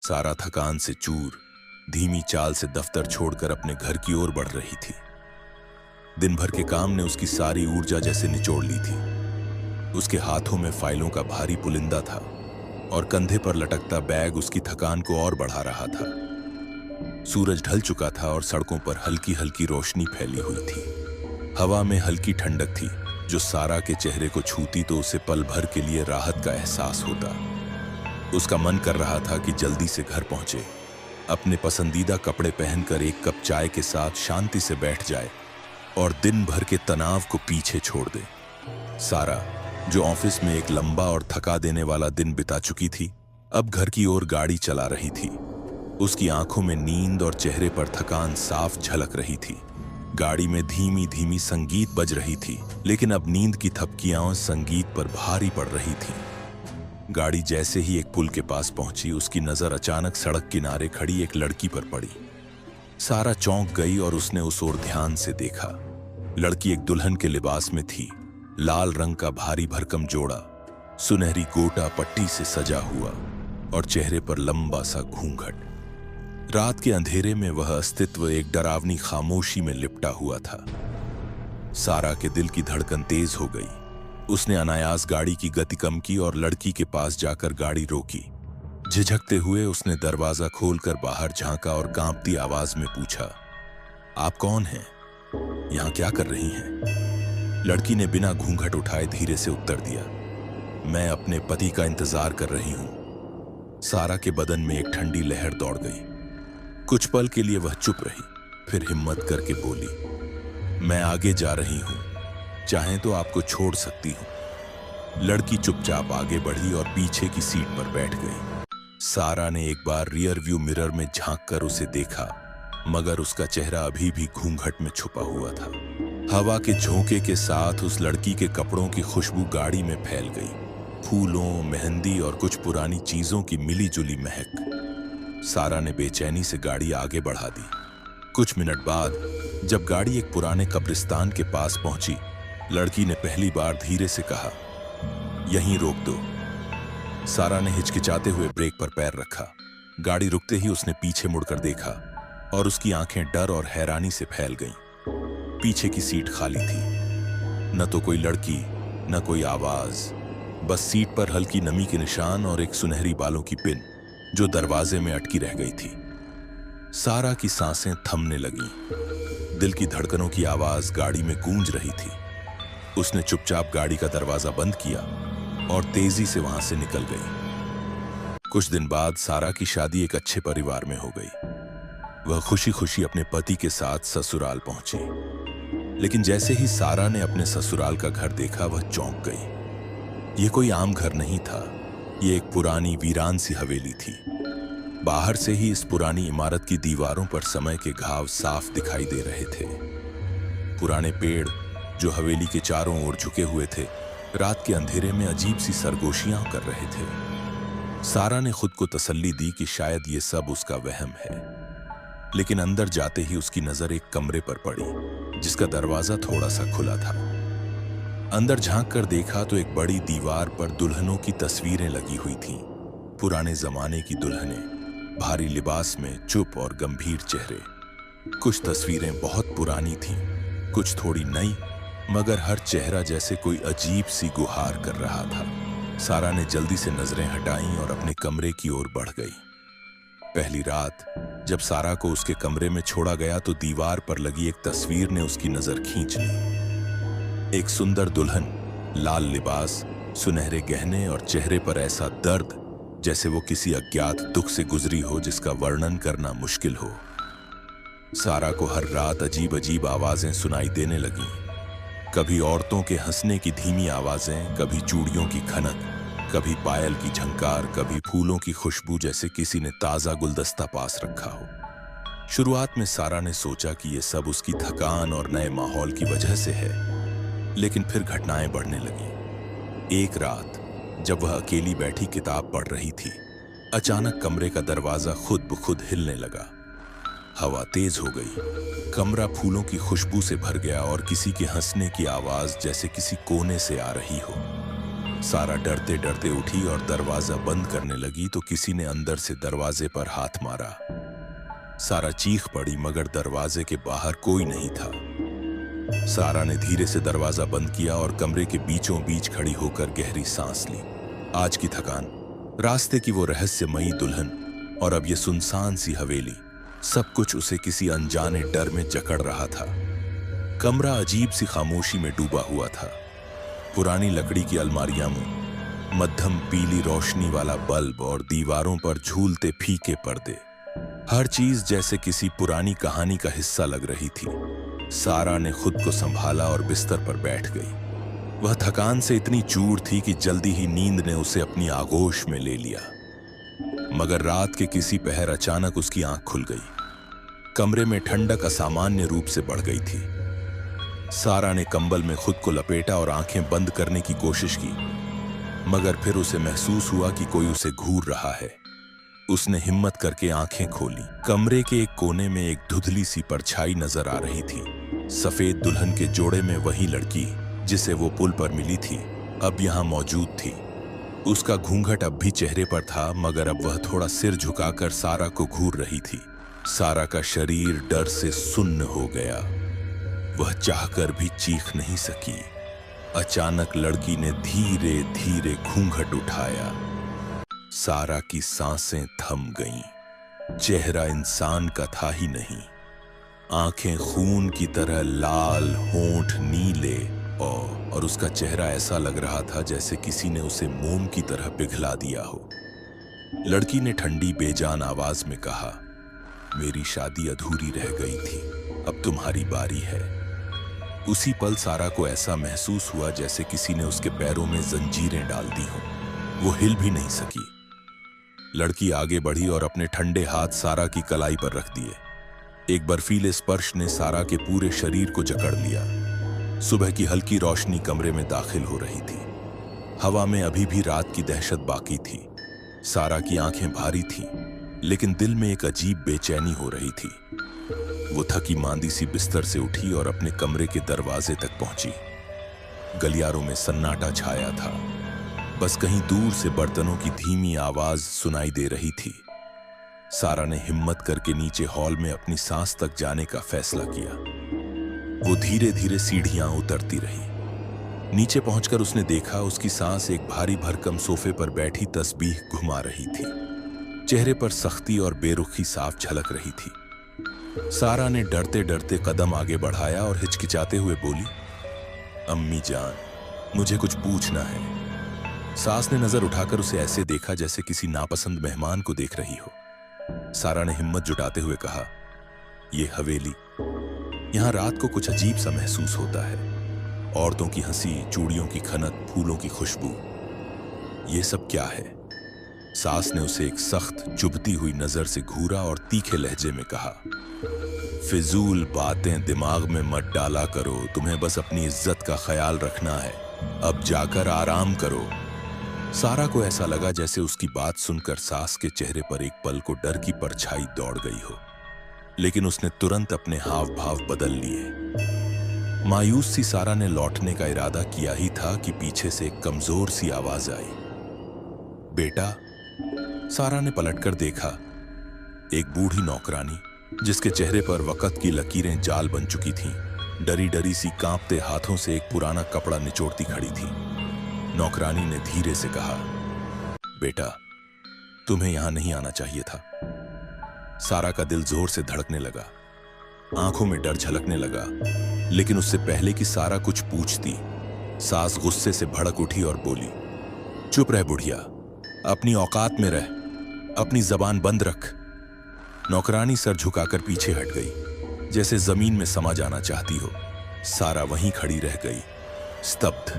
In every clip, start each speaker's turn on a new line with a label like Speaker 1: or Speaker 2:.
Speaker 1: सारा थकान से चूर धीमी चाल से दफ्तर छोड़कर अपने घर की ओर बढ़ रही थी। दिन भर के काम ने उसकी सारी ऊर्जा जैसे निचोड़ ली थी। उसके हाथों में फाइलों का भारी पुलिंदा था और कंधे पर लटकता बैग उसकी थकान को और बढ़ा रहा था। सूरज ढल चुका था और सड़कों पर हल्की हल्की रोशनी फैली हुई थी। हवा में हल्की ठंडक थी जो सारा के चेहरे को छूती तो उसे पल भर के लिए राहत का एहसास होता। उसका मन कर रहा था कि जल्दी से घर पहुंचे, अपने पसंदीदा कपड़े पहनकर एक कप चाय के साथ शांति से बैठ जाए और दिन भर के तनाव को पीछे छोड़ दे। सारा, जो ऑफिस में एक लंबा और थका देने वाला दिन बिता चुकी थी, अब घर की ओर गाड़ी चला रही थी। उसकी आंखों में नींद और चेहरे पर थकान साफ झलक रही थी। गाड़ी में धीमी धीमी संगीत बज रही थी, लेकिन अब नींद की थपकियां संगीत पर भारी पड़ रही थी। गाड़ी जैसे ही एक पुल के पास पहुंची, उसकी नजर अचानक सड़क किनारे खड़ी एक लड़की पर पड़ी। सारा चौंक गई और उसने उस ओर ध्यान से देखा। लड़की एक दुल्हन के लिबास में थी। लाल रंग का भारी भरकम जोड़ा, सुनहरी गोटा पट्टी से सजा हुआ और चेहरे पर लंबा सा घूंघट। रात के अंधेरे में वह अस्तित्व एक डरावनी खामोशी में लिपटा हुआ था। सारा के दिल की धड़कन तेज हो गई। उसने अनायास गाड़ी की गति कम की और लड़की के पास जाकर गाड़ी रोकी। झिझकते हुए उसने दरवाजा खोलकर बाहर झांका और कांपती आवाज में पूछा, आप कौन हैं? यहां क्या कर रही हैं? लड़की ने बिना घूंघट उठाए धीरे से उत्तर दिया, मैं अपने पति का इंतजार कर रही हूं। सारा के बदन में एक ठंडी लहर दौड़ गई। कुछ पल के लिए वह चुप रही, फिर हिम्मत करके बोली, मैं आगे जा रही हूं, चाहें तो आपको छोड़ सकती हूं। लड़की चुपचाप आगे बढ़ी और पीछे की सीट पर बैठ गई। सारा ने एक बार रियर व्यू मिरर में झांककर उसे देखा, मगर उसका चेहरा अभी भी घूंघट में छुपा हुआ था। हवा के झोंके के साथ उस लड़की के कपड़ों की खुशबू गाड़ी में फैल गई। फूलों, मेहंदी और कुछ पुरानी चीजों की मिली जुली महक। सारा ने बेचैनी से गाड़ी आगे बढ़ा दी। कुछ मिनट बाद जब गाड़ी एक पुराने कब्रिस्तान के पास पहुंची, लड़की ने पहली बार धीरे से कहा, यहीं रोक दो। सारा ने हिचकिचाते हुए ब्रेक पर पैर रखा। गाड़ी रुकते ही उसने पीछे मुड़कर देखा और उसकी आंखें डर और हैरानी से फैल गईं। पीछे की सीट खाली थी। न तो कोई लड़की, न कोई आवाज, बस सीट पर हल्की नमी के निशान और एक सुनहरी बालों की पिन जो दरवाजे में अटकी रह गई थी। सारा की सांसें थमने लगीं। दिल की धड़कनों की आवाज गाड़ी में गूंज रही थी। उसने चुपचाप गाड़ी का दरवाजा बंद किया और तेजी से वहां से निकल गई। कुछ दिन बाद सारा की शादी एक अच्छे परिवार में हो गई। वह खुशी खुशी अपने पति के साथ ससुराल पहुंची। लेकिन जैसे ही सारा ने अपने ससुराल का घर देखा, वह चौंक गई। ये कोई आम घर नहीं था, ये एक पुरानी वीरान सी हवेली थी। बाहर से ही इस पुरानी इमारत की दीवारों पर समय के घाव साफ दिखाई दे रहे थे। पुराने पेड़ जो हवेली के चारों ओर झुके हुए थे, रात के अंधेरे में अजीब सी सरगोशियां कर रहे थे। सारा ने खुद को तसल्ली दी कि शायद ये सब उसका वहम है। लेकिन अंदर जाते ही उसकी नजर एक कमरे पर पड़ी जिसका दरवाजा थोड़ा सा खुला था। अंदर झांक कर देखा तो एक बड़ी दीवार पर दुल्हनों की तस्वीरें लगी हुई थीं। पुराने जमाने की दुल्हनें, भारी लिबास में, चुप और गंभीर चेहरे। कुछ तस्वीरें बहुत पुरानी थीं, कुछ थोड़ी नई, मगर हर चेहरा जैसे कोई अजीब सी गुहार कर रहा था। सारा ने जल्दी से नजरें हटाईं और अपने कमरे की ओर बढ़ गई। पहली रात जब सारा को उसके कमरे में छोड़ा गया तो दीवार पर लगी एक तस्वीर ने उसकी नजर खींच ली। एक सुंदर दुल्हन, लाल लिबास, सुनहरे गहने और चेहरे पर ऐसा दर्द जैसे वो किसी अज्ञात दुख से गुजरी हो जिसका वर्णन करना मुश्किल हो। सारा को हर रात अजीब अजीब आवाजें सुनाई देने लगीं। कभी औरतों के हंसने की धीमी आवाजें, कभी चूड़ियों की खनक, कभी पायल की झंकार, कभी फूलों की खुशबू जैसे किसी ने ताजा गुलदस्ता पास रखा हो। शुरुआत में सारा ने सोचा कि ये सब उसकी थकान और नए माहौल की वजह से है, लेकिन फिर घटनाएं बढ़ने लगीं। एक रात जब वह अकेली बैठी किताब पढ़ रही थी, अचानक कमरे का दरवाजा खुद ब खुद हिलने लगा। हवा तेज हो गई, कमरा फूलों की खुशबू से भर गया और किसी के हंसने की आवाज जैसे किसी कोने से आ रही हो। सारा डरते डरते उठी और दरवाजा बंद करने लगी तो किसी ने अंदर से दरवाजे पर हाथ मारा। सारा चीख पड़ी मगर दरवाजे के बाहर कोई नहीं था। सारा ने धीरे से दरवाजा बंद किया और कमरे के बीचों बीच खड़ी होकर गहरी सांस ली। आज की थकान, रास्ते की वो रहस्यमयी दुल्हन और अब ये सुनसान सी हवेली, सब कुछ उसे किसी अनजाने डर में जकड़ रहा था। कमरा अजीब सी खामोशी में डूबा हुआ था। पुरानी लकड़ी की अलमारियां में मध्यम पीली रोशनी वाला बल्ब और दीवारों पर झूलते फीके पर्दे, हर चीज जैसे किसी पुरानी कहानी का हिस्सा लग रही थी। सारा ने खुद को संभाला और बिस्तर पर बैठ गई। वह थकान से इतनी चूर थी कि जल्दी ही नींद ने उसे अपनी आगोश में ले लिया। मगर रात के किसी पहर अचानक उसकी आंख खुल गई। कमरे में ठंडक असामान्य रूप से बढ़ गई थी। सारा ने कंबल में खुद को लपेटा और आंखें बंद करने की कोशिश की, मगर फिर उसे महसूस हुआ कि कोई उसे घूर रहा है। उसने हिम्मत करके आंखें खोली। कमरे के एक कोने में एक धुंधली सी परछाई नजर आ रही थी। सफेद दुल्हन के जोड़े में वही लड़की जिसे वो पुल पर मिली थी अब यहां मौजूद थी। उसका घूंघट अब भी चेहरे पर था, मगर अब वह थोड़ा सिर झुकाकर सारा को घूर रही थी। सारा का शरीर डर से सुन्न हो गया। वह चाहकर भी चीख नहीं सकी। अचानक लड़की ने धीरे धीरे घूंघट उठाया। सारा की सांसें थम गईं। चेहरा इंसान का था ही नहीं। आंखें खून की तरह लाल, होंठ नीले और उसका चेहरा ऐसा लग रहा था जैसे किसी ने उसे मोम की तरह पिघला दिया हो। लड़की ने ठंडी बेजान आवाज में कहा, मेरी शादी अधूरी रह गई थी, अब तुम्हारी बारी है। उसी पल सारा को ऐसा महसूस हुआ जैसे किसी ने उसके पैरों में जंजीरें डाल दी हों। वो हिल भी नहीं सकी। लड़की आगे बढ़ी और अपने ठंडे हाथ सारा की कलाई पर रख दिए। एक बर्फीले स्पर्श ने सारा के पूरे शरीर को जकड़ लिया। सुबह की हल्की रोशनी कमरे में दाखिल हो रही थी। हवा में अभी भी रात की दहशत बाकी थी। सारा की आंखें भारी थीं, लेकिन दिल में एक अजीब बेचैनी हो रही थी। वो थकी मांदी सी बिस्तर से उठी और अपने कमरे के दरवाजे तक पहुंची। गलियारों में सन्नाटा छाया था। बस कहीं दूर से बर्तनों की धीमी आवाज सुनाई दे रही थी। सारा ने हिम्मत करके नीचे हॉल में अपनी सांस तक जाने का फैसला किया। वो धीरे धीरे सीढ़ियां उतरती रही। नीचे पहुंचकर उसने देखा उसकी सांस एक भारी भरकम सोफे पर बैठी तस्बीह घुमा रही थी। चेहरे पर सख्ती और बेरुखी साफ झलक रही थी। सारा ने डरते डरते कदम आगे बढ़ाया और हिचकिचाते हुए बोली, अम्मी जान, मुझे कुछ पूछना है। सास ने नजर उठाकर उसे ऐसे देखा जैसे किसी नापसंद मेहमान को देख रही हो। सारा ने हिम्मत जुटाते हुए कहा, ये हवेली, यहां रात को कुछ अजीब सा महसूस होता है। औरतों की हंसी, चूड़ियों की खनक, फूलों की खुशबू, ये सब क्या है? सास ने उसे एक सख्त चुभती हुई नजर से घूरा और तीखे लहजे में कहा, फिजूल बातें दिमाग में मत डाला करो, तुम्हें बस अपनी इज्जत का ख्याल रखना है। अब जाकर आराम करो। सारा को ऐसा लगा जैसे उसकी बात सुनकर सास के चेहरे पर एक पल को डर की परछाई दौड़ गई हो, लेकिन उसने तुरंत अपने हाव भाव बदल लिए। मायूस सी सारा ने लौटने का इरादा किया ही था कि पीछे से एक कमजोर सी आवाज आई, बेटा। सारा ने पलटकर देखा। एक बूढ़ी नौकरानी, जिसके चेहरे पर वक़्त की लकीरें जाल बन चुकी थीं, डरी डरी सी कांपते हाथों से एक पुराना कपड़ा निचोड़ती खड़ी थी। नौकरानी ने धीरे से कहा, बेटा, तुम्हें यहां नहीं आना चाहिए था। सारा का दिल जोर से धड़कने लगा। आंखों में डर झलकने लगा, लेकिन उससे पहले कि सारा कुछ पूछती, सास गुस्से से भड़क उठी और बोली, चुप रह बुढ़िया, अपनी औकात में रह, अपनी जबान बंद रख। नौकरानी सर झुकाकर पीछे हट गई, जैसे जमीन में समा जाना चाहती हो। सारा वहीं खड़ी रह गई, स्तब्ध।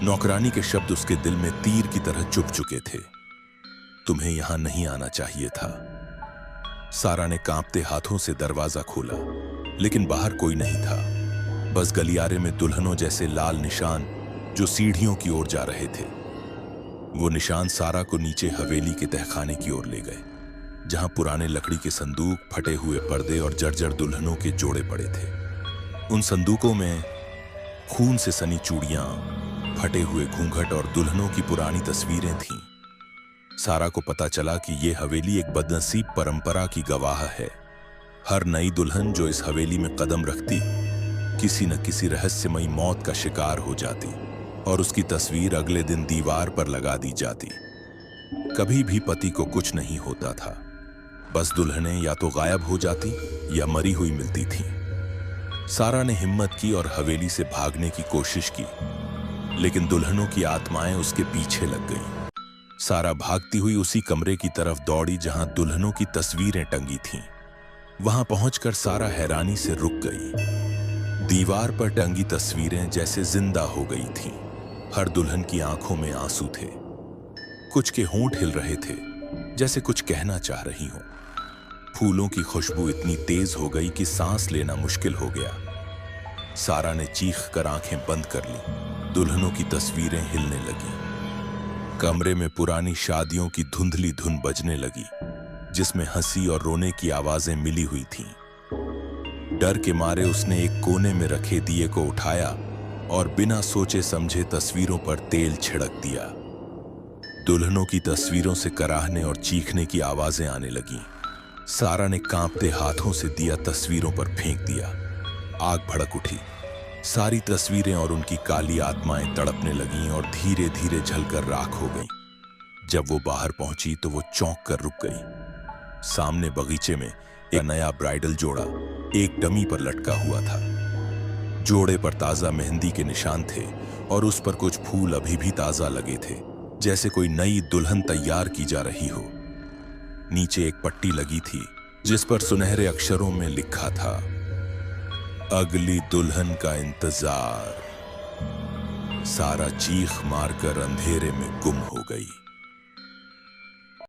Speaker 1: नौकरानी के शब्द उसके दिल में तीर की तरह चुभ चुके थे। तुम्हें यहां नहीं आना चाहिए था। सारा ने कांपते हाथों से दरवाजा खोला, लेकिन बाहर कोई नहीं था। बस गलियारे में दुल्हनों जैसे लाल निशान जो सीढ़ियों की ओर जा रहे थे। वो निशान सारा को नीचे हवेली के तहखाने की ओर ले गए, जहां पुराने लकड़ी के संदूक, फटे हुए पर्दे और जर्जर दुल्हनों के जोड़े पड़े थे। उन संदूकों में खून से सनी चूड़ियां, फटे हुए घूंघट और दुल्हनों की पुरानी तस्वीरें थीं। सारा को पता चला कि ये हवेली एक बदनसीब परंपरा की गवाह है। हर नई दुल्हन जो इस हवेली में कदम रखती, किसी न किसी रहस्यमयी मौत का शिकार हो जाती और उसकी तस्वीर अगले दिन दीवार पर लगा दी जाती। कभी भी पति को कुछ नहीं होता था, बस दुल्हनें या तो गायब हो जाती या मरी हुई मिलती थीं। सारा ने हिम्मत की और हवेली से भागने की कोशिश की, लेकिन दुल्हनों की आत्माएं उसके पीछे लग गईं। सारा भागती हुई उसी कमरे की तरफ दौड़ी जहां दुल्हनों की तस्वीरें टंगी थीं। वहां पहुंचकर सारा हैरानी से रुक गई। दीवार पर टंगी तस्वीरें जैसे जिंदा हो गई थीं। हर दुल्हन की आंखों में आंसू थे। कुछ के होंठ हिल रहे थे, जैसे कुछ कहना चाह रही हों। फूलों की खुशबू इतनी तेज हो गई कि सांस लेना मुश्किल हो गया। सारा ने चीख कर आंखें बंद कर ली। दुल्हनों की तस्वीरें हिलने लगी। कमरे में पुरानी शादियों की धुंधली धुन बजने लगी, जिसमें हंसी और रोने की आवाजें मिली हुई थीं। डर के मारे उसने एक कोने में रखे दिए को उठाया और बिना सोचे समझे तस्वीरों पर तेल छिड़क दिया। दुल्हनों की तस्वीरों से कराहने और चीखने की आवाजें आने लगीं। सारा ने कांपते हाथों से दिया तस्वीरों पर फेंक दिया। आग भड़क उठी। सारी तस्वीरें और उनकी काली आत्माएं तड़पने लगीं और धीरे धीरे जलकर राख हो गईं। जब वो बाहर पहुंची तो वो चौंक कर रुक गई। सामने बगीचे में एक नया ब्राइडल जोड़ा एक डमी पर लटका हुआ था। जोड़े पर ताजा मेहंदी के निशान थे और उस पर कुछ फूल अभी भी ताजा लगे थे, जैसे कोई नई दुल्हन तैयार की जा रही हो। नीचे एक पट्टी लगी थी जिस पर सुनहरे अक्षरों में लिखा था, अगली दुल्हन का इंतजार। सारा चीख मारकर अंधेरे में गुम हो गई।